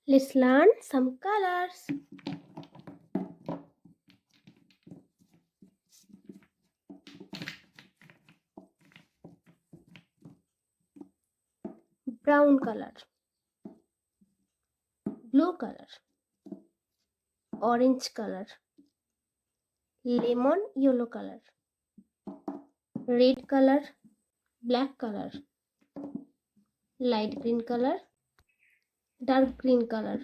Let's learn some colors. Brown color, blue color, orange color, lemon yellow color, red color, black color, light green color, dark green color.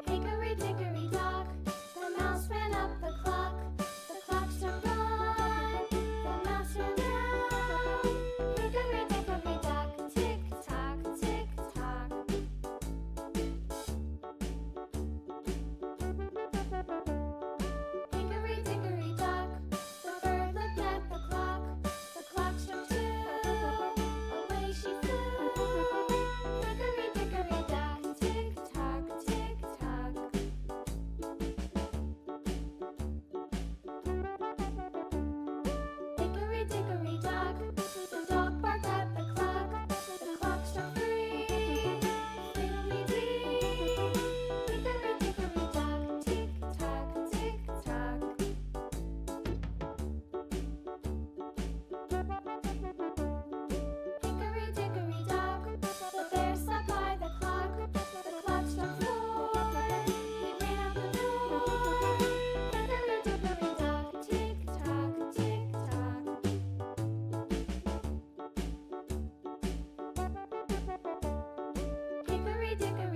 Hickory dickory dock, the mouse ran up the clock. The clock struck one, the mouse ran down. Hickory dickory dock, tick tock, tick tock. Hickory dickory dock, the bird looked at the clock. The clock struck two, away she flew. Hickory dickory dock, tick tock, tick tock. Hickory dickory dock, the dog barked at the clock. The clock struck three, fiddly-dee. Hickory dickory dock, tick tock, tick tock. Hickory dickory dock, the bear sat by the clock. The clock struck four, he ran out the door. Hickory dickory dock, tick tock, tick tock. Hickory dickory